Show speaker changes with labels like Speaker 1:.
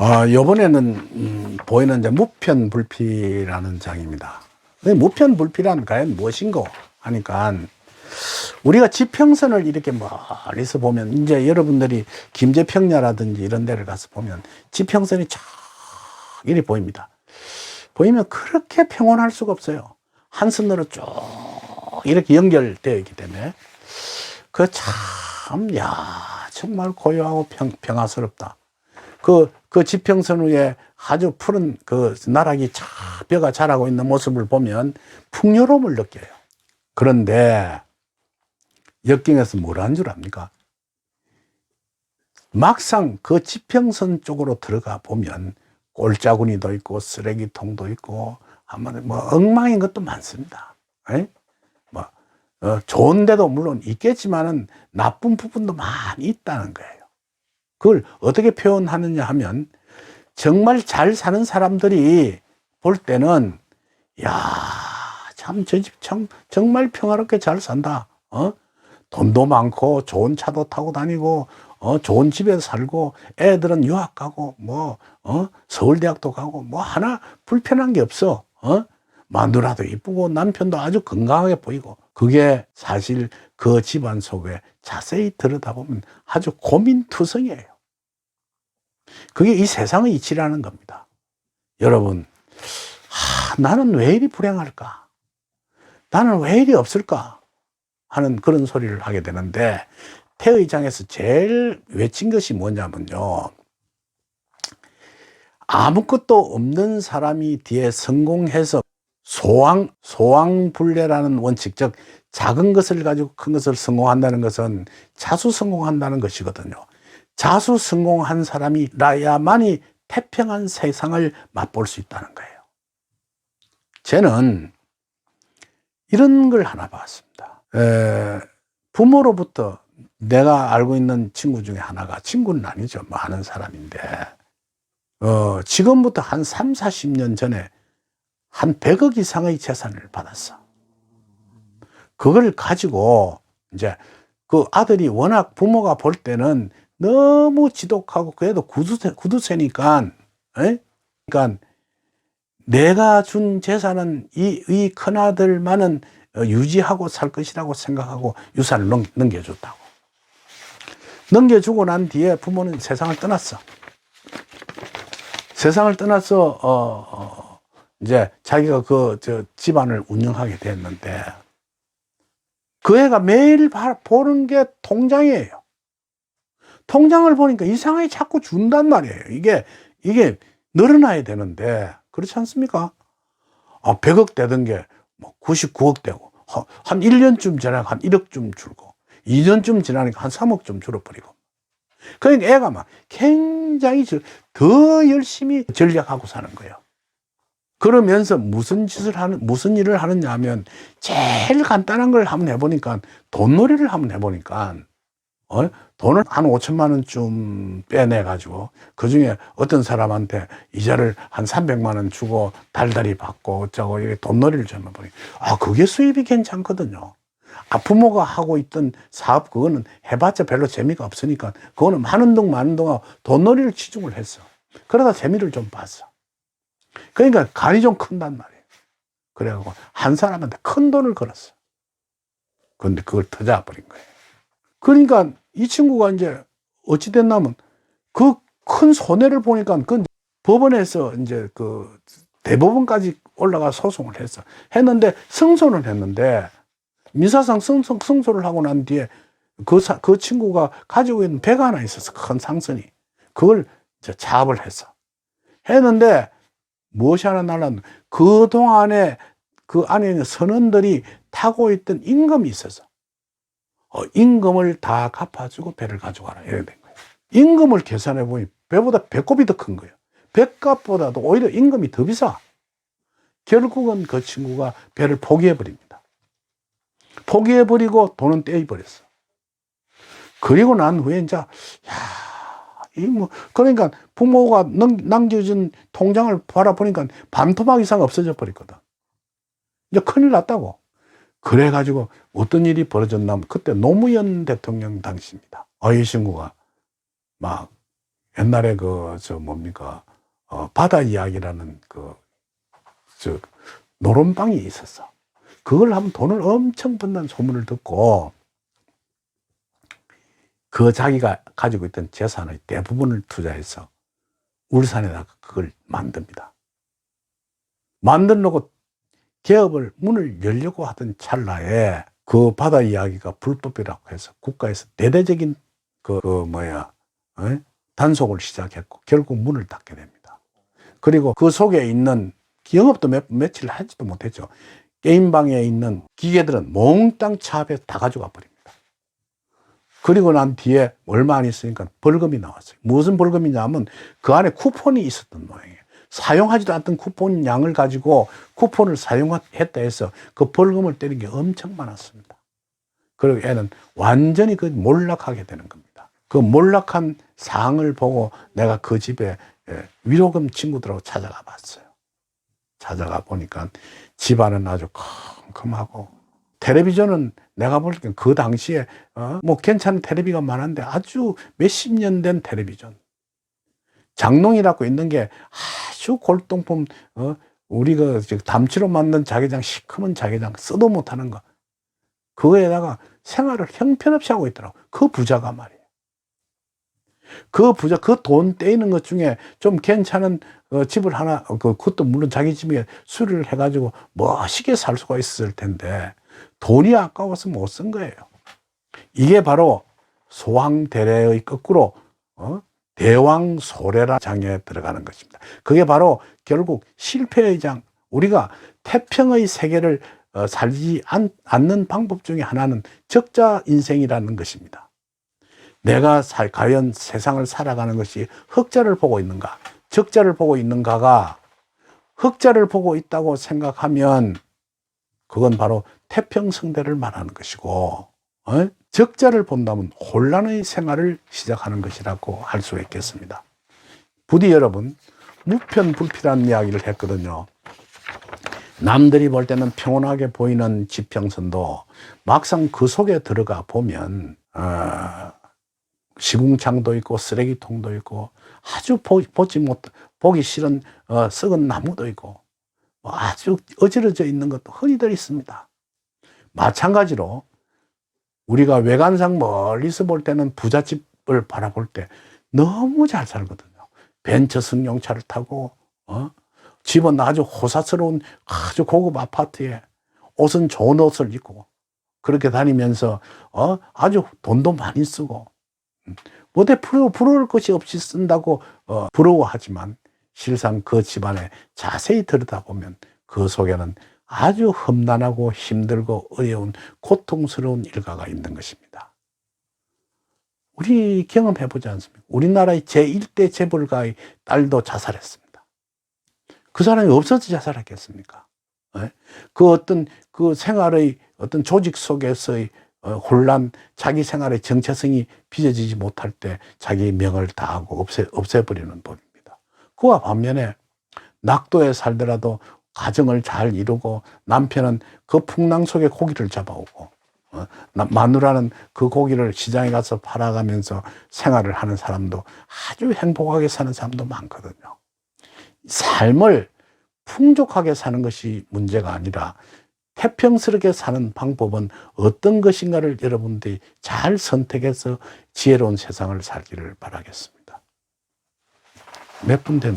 Speaker 1: 요번에는 보이는 이제 무편불피라는 장입니다. 무편불피란 과연 무엇인고 하니까, 우리가 지평선을 이렇게 멀리서 보면, 이제 여러분들이 김제평야라든지 이런 데를 가서 보면 지평선이 쫙 이렇게 보입니다. 보이면 그렇게 평온할 수가 없어요. 한선으로 쭉 이렇게 연결되어 있기 때문에 정말 고요하고 평화스럽다. 그 지평선 위에 아주 푸른 그 나락이 벼가 자라고 있는 모습을 보면 풍요로움을 느껴요. 그런데 역경에서 뭘 한 줄 압니까? 막상 그 지평선 쪽으로 들어가 보면 골짜구니도 있고 쓰레기통도 있고 아마 엉망인 것도 많습니다. 좋은 데도 물론 있겠지만은 나쁜 부분도 많이 있다는 거예요. 그걸 어떻게 표현하느냐 하면, 정말 잘 사는 사람들이 볼 때는 참 저 집 정말 평화롭게 잘 산다. 돈도 많고 좋은 차도 타고 다니고 좋은 집에 살고 애들은 유학 가고 서울대학도 가고 하나 불편한 게 없어. 마누라도 이쁘고 남편도 아주 건강하게 보이고, 그게 사실 그 집안 속에 자세히 들여다보면 아주 고민투성이에요. 그게 이 세상의 이치라는 겁니다. 여러분, 나는 왜 이리 불행할까? 나는 왜 이리 없을까? 하는 그런 소리를 하게 되는데, 태의장에서 제일 외친 것이 뭐냐면요, 아무것도 없는 사람이 뒤에 성공해서 소왕불례라는 원칙, 즉 작은 것을 가지고 큰 것을 성공한다는 것은 자수성공한다는 것이거든요. 자수성공한 사람이라야만이 태평한 세상을 맛볼 수 있다는 거예요. 저는 이런 걸 하나 봤습니다. 부모로부터, 내가 알고 있는 친구 중에 하나가, 친구는 아니죠, 아는 사람인데, 지금부터 한 3, 40년 전에 한 100억 이상의 재산을 받았어. 그걸 가지고 이제 그 아들이 워낙 부모가 볼 때는 너무 지독하고 그래도 구두쇠니까, 그러니까 내가 준 재산은 이 큰아들만은 유지하고 살 것이라고 생각하고 유산을 넘겨줬다고. 넘겨주고 난 뒤에 부모는 세상을 떠났어. 세상을 떠나서 이제 자기가 집안을 운영하게 됐는데, 그 애가 매일 보는 게 통장이에요. 통장을 보니까 이상하게 자꾸 준단 말이에요. 이게 늘어나야 되는데, 그렇지 않습니까? 100억 되던 게 99억 되고, 한 1년쯤 지나니까 한 1억쯤 줄고, 2년쯤 지나니까 한 3억쯤 줄어버리고. 그러니까 애가 막 굉장히 더 열심히 전략하고 사는 거예요. 그러면서 무슨 일을 하느냐 하면, 제일 간단한 걸 한번 해보니까, 돈놀이를 한번 해보니까, 돈을 한 5천만 원쯤 빼내가지고, 그 중에 어떤 사람한테 이자를 한 300만 원 주고, 달달이 받고, 어쩌고, 이렇게 돈놀이를 좀 해보니까, 그게 수입이 괜찮거든요. 부모가 하고 있던 사업, 그거는 해봤자 별로 재미가 없으니까, 그거는 많은 동안 돈놀이를 치중을 했어. 그러다 재미를 좀 봤어. 그러니까 간이 좀 큰단 말이에요. 그래갖고 한 사람한테 큰 돈을 걸었어. 그런데 그걸 터져버린 거예요. 그러니까 이 친구가 이제 어찌 됐냐면, 그 큰 손해를 보니까 그 법원에서 이제 그 대법원까지 올라가 소송을 했는데 승소는 했는데, 민사상 승소를 하고 난 뒤에 그 친구가 가지고 있는 배가 하나 있었어. 큰 상선이. 그걸 이제 차압을 했는데, 무엇이 하나 날랐는, 그동안에 그 안에 있는 선원들이 타고 있던 임금이 있어서 임금을 다 갚아주고 배를 가져가라, 이렇게 된 거예요. 임금을 계산해 보니 배보다 배꼽이 더 큰 거예요. 배값보다도 오히려 임금이 더 비싸. 결국은 그 친구가 배를 포기해 버립니다. 포기해 버리고 돈은 떼이 버렸어. 그리고 난 후에 이제 그러니까 부모가 남겨준 통장을 바라보니까 반토막 이상 없어져 버렸거든. 이제 큰일 났다고. 그래가지고 어떤 일이 벌어졌냐면, 그때 노무현 대통령 당시입니다. 이 친구가 막 옛날에 바다 이야기라는 노름방이 있었어. 그걸 하면 돈을 엄청 번다는 소문을 듣고 자기가 가지고 있던 재산의 대부분을 투자해서 울산에다가 그걸 만듭니다. 만들어 놓고 개업을 문을 열려고 하던 찰나에 그 바다 이야기가 불법이라고 해서 국가에서 대대적인 단속을 시작했고 결국 문을 닫게 됩니다. 그리고 그 속에 있는 영업도 며칠 하지도 못했죠. 게임방에 있는 기계들은 몽땅 차 앞에 다 가져가 버립니다. 그리고 난 뒤에 얼마 안 있으니까 벌금이 나왔어요. 무슨 벌금이냐면 그 안에 쿠폰이 있었던 모양이에요. 사용하지도 않던 쿠폰 양을 가지고 쿠폰을 사용했다 해서 그 벌금을 때린 게 엄청 많았습니다. 그리고 애는 완전히 몰락하게 되는 겁니다. 그 몰락한 상황을 보고 내가 그 집에 위로금 친구들하고 찾아가 봤어요. 찾아가 보니까 집안은 아주 컴컴하고 텔레비전은 내가 볼 때 그 당시에 괜찮은 텔레비가 많은데 아주 몇십 년 된 텔레비전. 장롱이라고 있는 게 아주 골동품, 우리가 담치로 만든 자개장, 시커먼 자개장, 써도 못하는 거. 그거에다가 생활을 형편없이 하고 있더라고. 그 부자가 말이에요. 그 돈 떼이는 것 중에 좀 괜찮은 집을 하나, 그것도 물론 자기 집에 수리를 해가지고 멋있게 살 수가 있었을 텐데, 돈이 아까워서 못 쓴 거예요. 이게 바로 소황대래의 거꾸로, 대왕소래라 장에 들어가는 것입니다. 그게 바로 결국 실패의 장, 우리가 태평의 세계를 살지 않는 방법 중에 하나는 적자 인생이라는 것입니다. 내가 과연 세상을 살아가는 것이 흑자를 보고 있는가, 적자를 보고 있는가가, 흑자를 보고 있다고 생각하면 그건 바로 태평성대를 말하는 것이고, 적자를 본다면 혼란의 생활을 시작하는 것이라고 할 수 있겠습니다. 부디 여러분, 무편불필한 이야기를 했거든요. 남들이 볼 때는 평온하게 보이는 지평선도 막상 그 속에 들어가 보면 시궁창도 있고 쓰레기통도 있고 아주 보기 싫은 썩은 나무도 있고 아주 어지러져 있는 것도 흔히들 있습니다. 마찬가지로 우리가 외관상 멀리서 볼 때는 부잣집을 바라볼 때 너무 잘 살거든요. 벤처 승용차를 타고 집은 아주 호사스러운 아주 고급 아파트에 옷은 좋은 옷을 입고 그렇게 다니면서 아주 돈도 많이 쓰고 뭐대 부러울 것이 없이 쓴다고 부러워하지만 실상 그 집안에 자세히 들여다보면 그 속에는 아주 험난하고 힘들고 어려운 고통스러운 일가가 있는 것입니다. 우리 경험해보지 않습니까? 우리나라의 제1대 재벌가의 딸도 자살했습니다. 그 사람이 없어서 자살했겠습니까? 그 생활의 어떤 조직 속에서의 혼란, 자기 생활의 정체성이 빚어지지 못할 때 자기 명을 다하고 없애버리는 법입니다. 그와 반면에 낙도에 살더라도 가정을 잘 이루고 남편은 그 풍랑 속에 고기를 잡아오고 마누라는 그 고기를 시장에 가서 팔아가면서 생활을 하는 사람도 아주 행복하게 사는 사람도 많거든요. 삶을 풍족하게 사는 것이 문제가 아니라 태평스럽게 사는 방법은 어떤 것인가를 여러분들이 잘 선택해서 지혜로운 세상을 살기를 바라겠습니다. 몇 분 됐네.